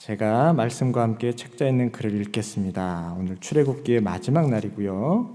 제가 말씀과 함께 책자에 있는 글을 읽겠습니다. 오늘 출애굽기의 마지막 날이고요.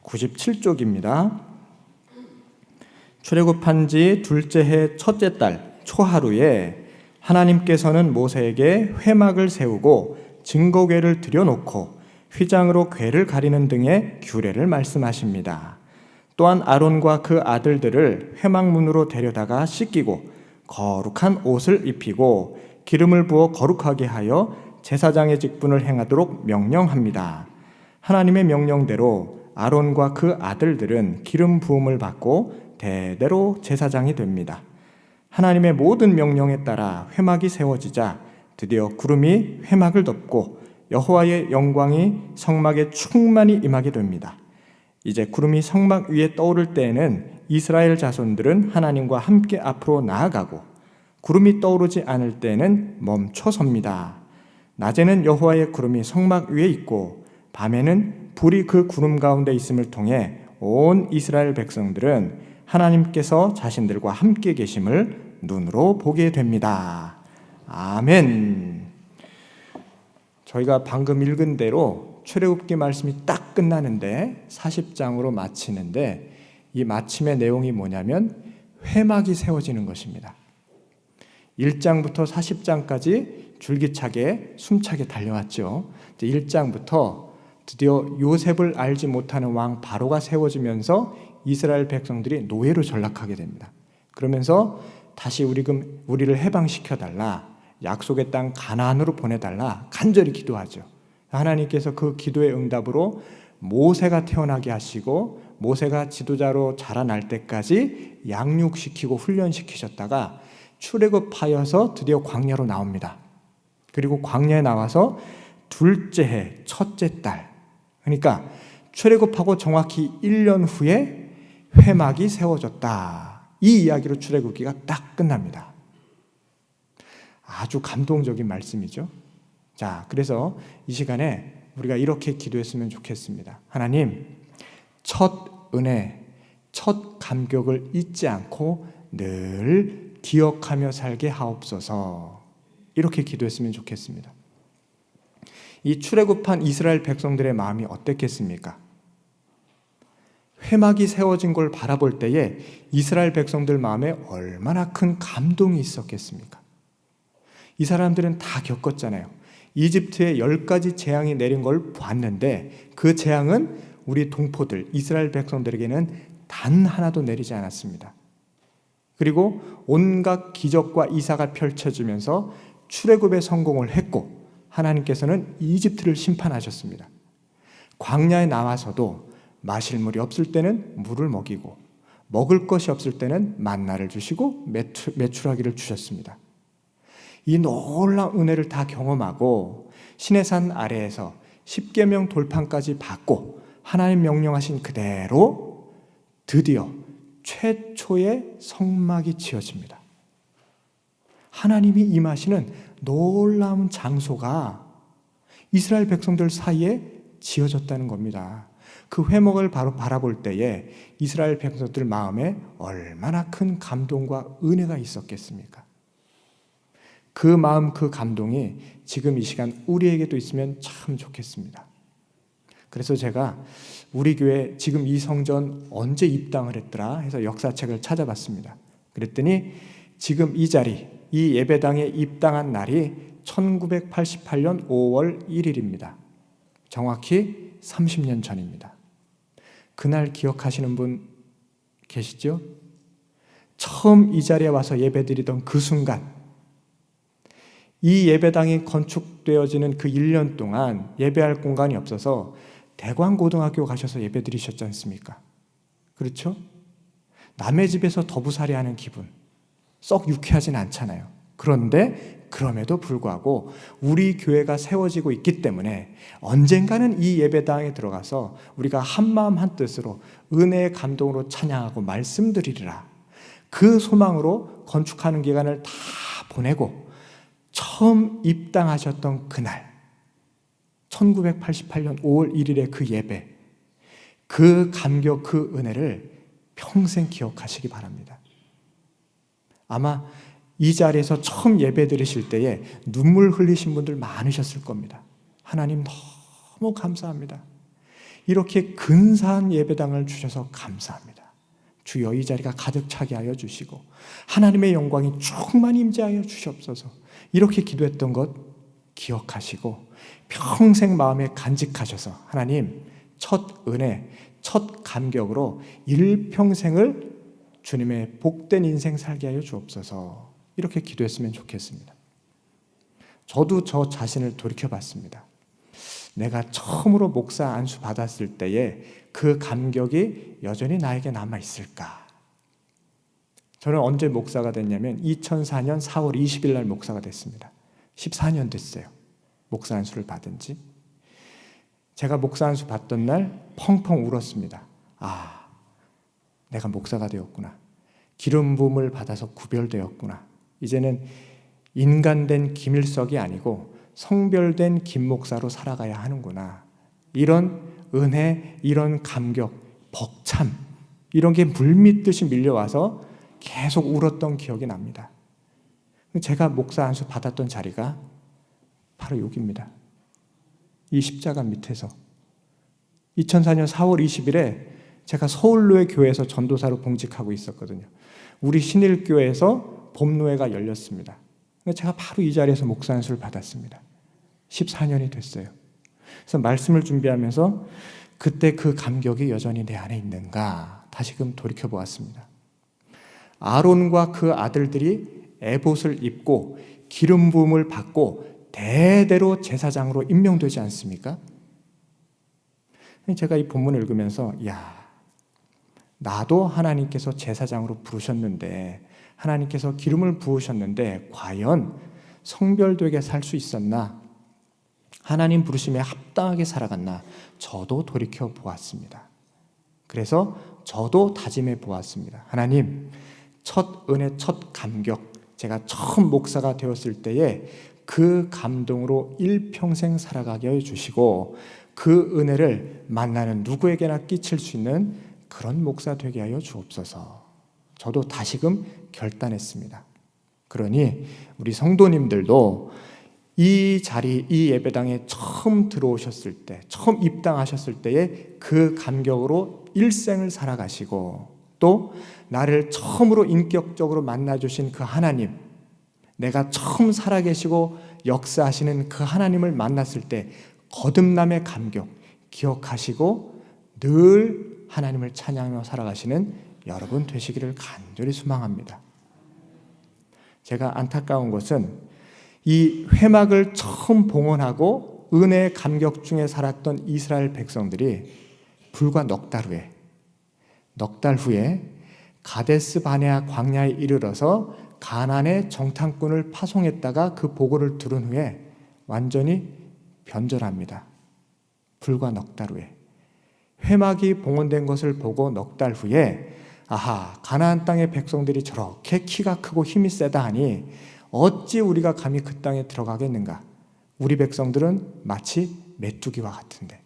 97쪽입니다. 출애굽한 지 둘째 해 첫째 달 초하루에 하나님께서는 모세에게 회막을 세우고 증거궤를 들여놓고 휘장으로 궤를 가리는 등의 규례를 말씀하십니다. 또한 아론과 그 아들들을 회막문으로 데려다가 씻기고 거룩한 옷을 입히고 기름을 부어 거룩하게 하여 제사장의 직분을 행하도록 명령합니다. 하나님의 명령대로 아론과 그 아들들은 기름 부음을 받고 대대로 제사장이 됩니다. 하나님의 모든 명령에 따라 회막이 세워지자 드디어 구름이 회막을 덮고 여호와의 영광이 성막에 충만히 임하게 됩니다. 이제 구름이 성막 위에 떠오를 때에는 이스라엘 자손들은 하나님과 함께 앞으로 나아가고 구름이 떠오르지 않을 때에는 멈춰섭니다. 낮에는 여호와의 구름이 성막 위에 있고 밤에는 불이 그 구름 가운데 있음을 통해 온 이스라엘 백성들은 하나님께서 자신들과 함께 계심을 눈으로 보게 됩니다. 아멘. 저희가 방금 읽은 대로 출애굽기 말씀이 딱 끝나는데 40장으로 마치는데 이 마침의 내용이 뭐냐면 회막이 세워지는 것입니다. 1장부터 40장까지 줄기차게 숨차게 달려왔죠. 1장부터 드디어 요셉을 알지 못하는 왕 바로가 세워지면서 이스라엘 백성들이 노예로 전락하게 됩니다. 그러면서 다시 우리를 해방시켜달라, 약속의 땅 가나안으로 보내달라 간절히 기도하죠. 하나님께서 그 기도의 응답으로 모세가 태어나게 하시고 모세가 지도자로 자라날 때까지 양육시키고 훈련시키셨다가 출애굽하여서 드디어 광야로 나옵니다. 그리고 광야에 나와서 둘째 해 첫째 달, 그러니까 출애굽하고 정확히 1년 후에 회막이 세워졌다. 이 이야기로 출애굽기가 딱 끝납니다. 아주 감동적인 말씀이죠. 자, 그래서 이 시간에 우리가 이렇게 기도했으면 좋겠습니다. 하나님, 첫 은혜, 첫 감격을 잊지 않고 늘 기억하며 살게 하옵소서. 이렇게 기도했으면 좋겠습니다. 이 출애굽한 이스라엘 백성들의 마음이 어땠겠습니까? 회막이 세워진 걸 바라볼 때에 이스라엘 백성들 마음에 얼마나 큰 감동이 있었겠습니까? 이 사람들은 다 겪었잖아요. 이집트에 10가지 재앙이 내린 걸 봤는데 그 재앙은 우리 동포들, 이스라엘 백성들에게는 단 하나도 내리지 않았습니다. 그리고 온갖 기적과 이사가 펼쳐지면서 출애굽에 성공을 했고 하나님께서는 이집트를 심판하셨습니다. 광야에 나와서도 마실 물이 없을 때는 물을 먹이고 먹을 것이 없을 때는 만나를 주시고 메추라기를 주셨습니다. 이 놀라운 은혜를 다 경험하고 시내산 아래에서 십계명 돌판까지 받고 하나님 명령하신 그대로 드디어 최초의 성막이 지어집니다. 하나님이 임하시는 놀라운 장소가 이스라엘 백성들 사이에 지어졌다는 겁니다. 그 회막을 바로 바라볼 때에 이스라엘 백성들 마음에 얼마나 큰 감동과 은혜가 있었겠습니까? 그 마음, 그 감동이 지금 이 시간 우리에게도 있으면 참 좋겠습니다. 그래서 제가 우리 교회 지금 이 성전 언제 입당을 했더라 해서 역사책을 찾아봤습니다. 그랬더니 지금 이 자리, 이 예배당에 입당한 날이 1988년 5월 1일입니다. 정확히 30년 전입니다. 그날 기억하시는 분 계시죠? 처음 이 자리에 와서 예배드리던 그 순간, 이 예배당이 건축되어지는 그 1년 동안 예배할 공간이 없어서 대광고등학교 가셔서 예배드리셨지 않습니까? 그렇죠? 남의 집에서 더부살이하는 기분, 썩 유쾌하진 않잖아요. 그런데 그럼에도 불구하고 우리 교회가 세워지고 있기 때문에 언젠가는 이 예배당에 들어가서 우리가 한마음 한뜻으로 은혜의 감동으로 찬양하고 말씀드리리라. 그 소망으로 건축하는 기간을 다 보내고 처음 입당하셨던 그날 1988년 5월 1일의 그 예배, 그 감격, 그 은혜를 평생 기억하시기 바랍니다. 아마 이 자리에서 처음 예배 드리실 때에 눈물 흘리신 분들 많으셨을 겁니다. 하나님 너무 감사합니다. 이렇게 근사한 예배당을 주셔서 감사합니다. 주여 이 자리가 가득 차게 하여 주시고 하나님의 영광이 충만히 임재하여 주시옵소서. 이렇게 기도했던 것 기억하시고 평생 마음에 간직하셔서 하나님 첫 은혜, 첫 감격으로 일평생을 주님의 복된 인생 살게 하여 주옵소서. 이렇게 기도했으면 좋겠습니다. 저도 저 자신을 돌이켜봤습니다. 내가 처음으로 목사 안수 받았을 때에 그 감격이 여전히 나에게 남아있을까? 저는 언제 목사가 됐냐면 2004년 4월 20일 날 목사가 됐습니다. 14년 됐어요. 목사 안수를 받은 지. 제가 목사 안수 받던 날 펑펑 울었습니다. 아, 내가 목사가 되었구나. 기름 부음을 받아서 구별되었구나. 이제는 인간된 김일석이 아니고 성별된 김 목사로 살아가야 하는구나. 이런 은혜, 이런 감격, 벅참 이런 게 물밀듯이 밀려와서 계속 울었던 기억이 납니다. 제가 목사 안수 받았던 자리가 바로 여기입니다. 이 십자가 밑에서 2004년 4월 20일에 제가 서울로의 교회에서 전도사로 봉직하고 있었거든요. 우리 신일교회에서 봄노회가 열렸습니다. 제가 바로 이 자리에서 목사 안수를 받았습니다. 14년이 됐어요. 그래서 말씀을 준비하면서 그때 그 감격이 여전히 내 안에 있는가 다시금 돌이켜보았습니다. 아론과 그 아들들이 에봇을 입고 기름 부음을 받고 대대로 제사장으로 임명되지 않습니까? 제가 이 본문을 읽으면서 나도 하나님께서 제사장으로 부르셨는데 하나님께서 기름을 부으셨는데 과연 성별되게 살 수 있었나? 하나님 부르심에 합당하게 살아갔나? 저도 돌이켜 보았습니다. 그래서 저도 다짐해 보았습니다. 하나님, 첫 은혜, 첫 감격, 제가 처음 목사가 되었을 때에 그 감동으로 일평생 살아가게 해주시고 그 은혜를 만나는 누구에게나 끼칠 수 있는 그런 목사 되게 하여 주옵소서. 저도 다시금 결단했습니다. 그러니 우리 성도님들도 이 자리, 이 예배당에 처음 들어오셨을 때, 처음 입당하셨을 때의 그 감격으로 일생을 살아가시고 또 나를 처음으로 인격적으로 만나주신 그 하나님, 내가 처음 살아계시고 역사하시는 그 하나님을 만났을 때 거듭남의 감격 기억하시고 늘 하나님을 찬양하며 살아가시는 여러분 되시기를 간절히 소망합니다. 제가 안타까운 것은 이 회막을 처음 봉헌하고 은혜의 감격 중에 살았던 이스라엘 백성들이 불과 넉 달 후에 가데스 바네아 광야에 이르러서 가나안의 정탐꾼을 파송했다가 그 보고를 들은 후에 완전히 변절합니다. 불과 넉 달 후에 회막이 봉헌된 것을 보고 넉 달 후에 가나안 땅의 백성들이 저렇게 키가 크고 힘이 세다 하니 어찌 우리가 감히 그 땅에 들어가겠는가? 우리 백성들은 마치 메뚜기와 같은데.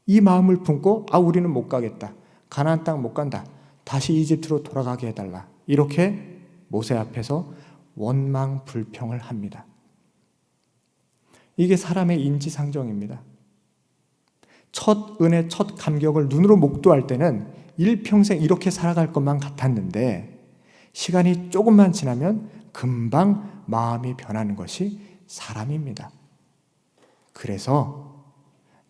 이 마음을 품고 우리는 못 가겠다. 가나안 땅 못 간다. 다시 이집트로 돌아가게 해달라. 이렇게 모세 앞에서 원망 불평을 합니다. 이게 사람의 인지상정입니다. 첫 은혜, 첫 감격을 눈으로 목도할 때는 일평생 이렇게 살아갈 것만 같았는데 시간이 조금만 지나면 금방 마음이 변하는 것이 사람입니다. 그래서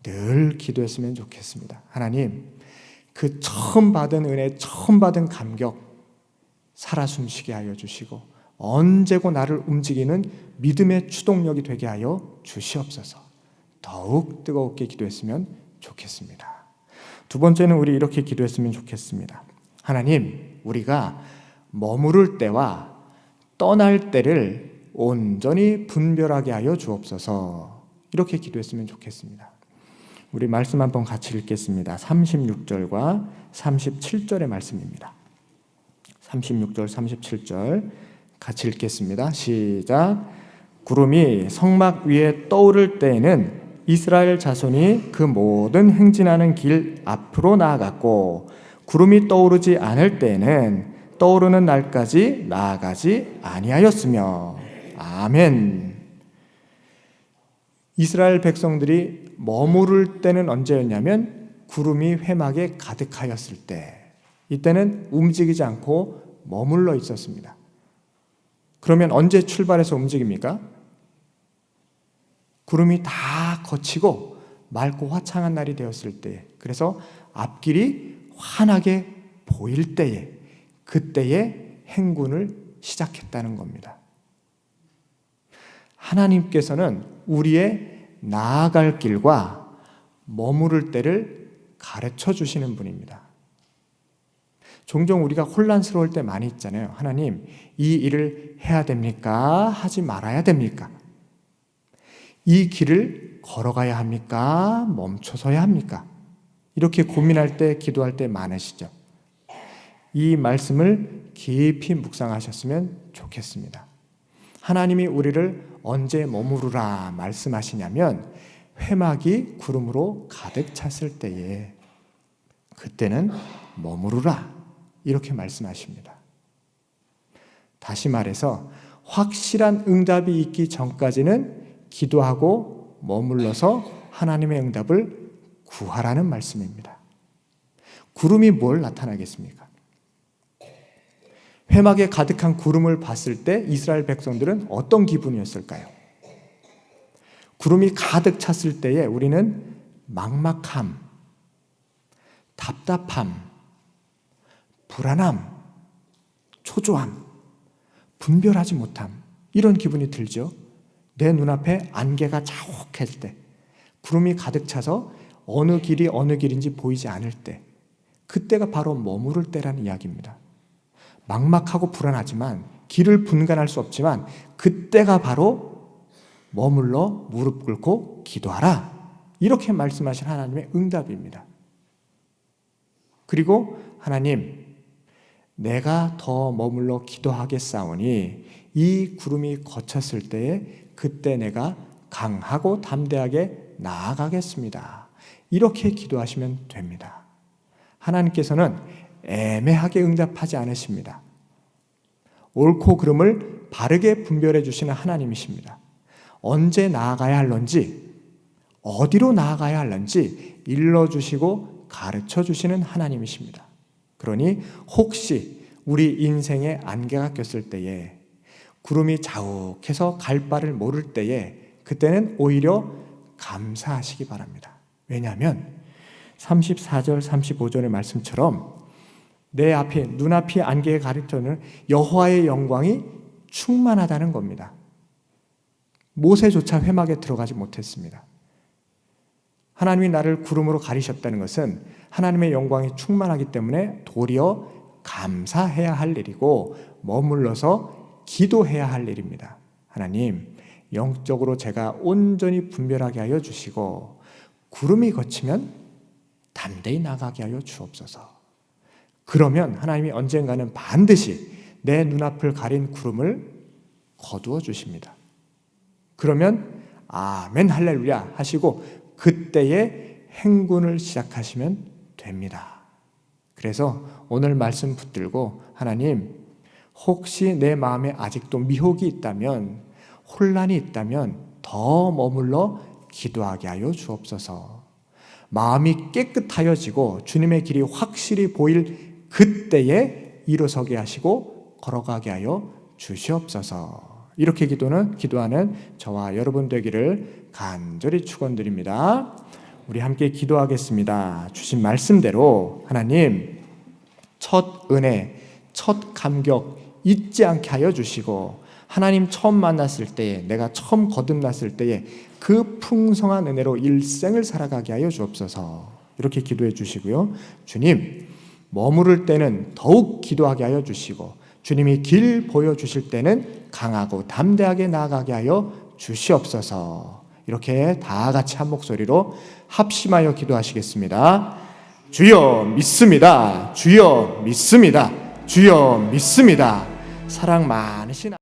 늘 기도했으면 좋겠습니다. 하나님, 그 처음 받은 은혜, 처음 받은 감격 살아 숨쉬게 하여 주시고 언제고 나를 움직이는 믿음의 추동력이 되게 하여 주시옵소서. 더욱 뜨겁게 기도했으면 좋겠습니다. 두 번째는 우리 이렇게 기도했으면 좋겠습니다. 하나님, 우리가 머무를 때와 떠날 때를 온전히 분별하게 하여 주옵소서. 이렇게 기도했으면 좋겠습니다. 우리 말씀 한번 같이 읽겠습니다. 36절과 37절의 말씀입니다. 36절, 37절 같이 읽겠습니다. 시작. 구름이 성막 위에 떠오를 때에는 이스라엘 자손이 그 모든 행진하는 길 앞으로 나아갔고 구름이 떠오르지 않을 때에는 떠오르는 날까지 나아가지 아니하였으며. 아멘. 이스라엘 백성들이 머무를 때는 언제였냐면 구름이 회막에 가득하였을 때, 이때는 움직이지 않고 머물러 있었습니다. 그러면 언제 출발해서 움직입니까? 구름이 다 거치고 맑고 화창한 날이 되었을 때, 그래서 앞길이 환하게 보일 때에, 그때에 행군을 시작했다는 겁니다. 하나님께서는 우리의 나아갈 길과 머무를 때를 가르쳐 주시는 분입니다. 종종 우리가 혼란스러울 때 많이 있잖아요. 하나님, 이 일을 해야 됩니까? 하지 말아야 됩니까? 이 길을 걸어가야 합니까? 멈춰서야 합니까? 이렇게 고민할 때, 기도할 때 많으시죠. 이 말씀을 깊이 묵상하셨으면 좋겠습니다. 하나님이 우리를 언제 머무르라 말씀하시냐면 회막이 구름으로 가득 찼을 때에, 그때는 머무르라 이렇게 말씀하십니다. 다시 말해서 확실한 응답이 있기 전까지는 기도하고 머물러서 하나님의 응답을 구하라는 말씀입니다. 구름이 뭘 나타나겠습니까? 회막에 가득한 구름을 봤을 때 이스라엘 백성들은 어떤 기분이었을까요? 구름이 가득 찼을 때에 우리는 막막함, 답답함, 불안함, 초조함, 분별하지 못함, 이런 기분이 들죠. 내 눈앞에 안개가 자욱할 때, 구름이 가득 차서 어느 길이 어느 길인지 보이지 않을 때, 그때가 바로 머무를 때라는 이야기입니다. 막막하고 불안하지만, 길을 분간할 수 없지만 그때가 바로 머물러 무릎 꿇고 기도하라, 이렇게 말씀하신 하나님의 응답입니다. 그리고 하나님, 내가 더 머물러 기도하겠사오니 이 구름이 거쳤을 때에 그때 내가 강하고 담대하게 나아가겠습니다, 이렇게 기도하시면 됩니다. 하나님께서는 애매하게 응답하지 않으십니다. 옳고 그름을 바르게 분별해 주시는 하나님이십니다. 언제 나아가야 할런지, 어디로 나아가야 할런지 일러주시고 가르쳐 주시는 하나님이십니다. 그러니 혹시 우리 인생에 안개가 꼈을 때에, 구름이 자욱해서 갈 바를 모를 때에, 그때는 오히려 감사하시기 바랍니다. 왜냐하면 34절 35절의 말씀처럼 내 앞에, 눈앞이 안개에 가리켜는 여호와의 영광이 충만하다는 겁니다. 모세조차 회막에 들어가지 못했습니다. 하나님이 나를 구름으로 가리셨다는 것은 하나님의 영광이 충만하기 때문에 도리어 감사해야 할 일이고 머물러서 기도해야 할 일입니다. 하나님, 영적으로 제가 온전히 분별하게 하여 주시고 구름이 거치면 담대히 나가게 하여 주옵소서. 그러면 하나님이 언젠가는 반드시 내 눈앞을 가린 구름을 거두어 주십니다. 그러면 아멘 할렐루야 하시고 그때에 행군을 시작하시면 됩니다. 그래서 오늘 말씀 붙들고, 하나님, 혹시 내 마음에 아직도 미혹이 있다면, 혼란이 있다면 더 머물러 기도하게 하여 주옵소서. 마음이 깨끗하여지고 주님의 길이 확실히 보일 그때에 일어서게 하시고 걸어가게 하여 주시옵소서. 이렇게 기도하는 저와 여러분 되기를 간절히 축원드립니다. 우리 함께 기도하겠습니다. 주신 말씀대로 하나님, 첫 은혜, 첫 감격 잊지 않게 하여 주시고, 하나님 처음 만났을 때에, 내가 처음 거듭났을 때에 그 풍성한 은혜로 일생을 살아가게 하여 주옵소서. 이렇게 기도해 주시고요. 주님, 머무를 때는 더욱 기도하게 하여 주시고, 주님이 길 보여주실 때는 강하고 담대하게 나아가게 하여 주시옵소서. 이렇게 다 같이 한 목소리로 합심하여 기도하시겠습니다. 주여 믿습니다. 주여 믿습니다. 주여 믿습니다. 사랑 많으신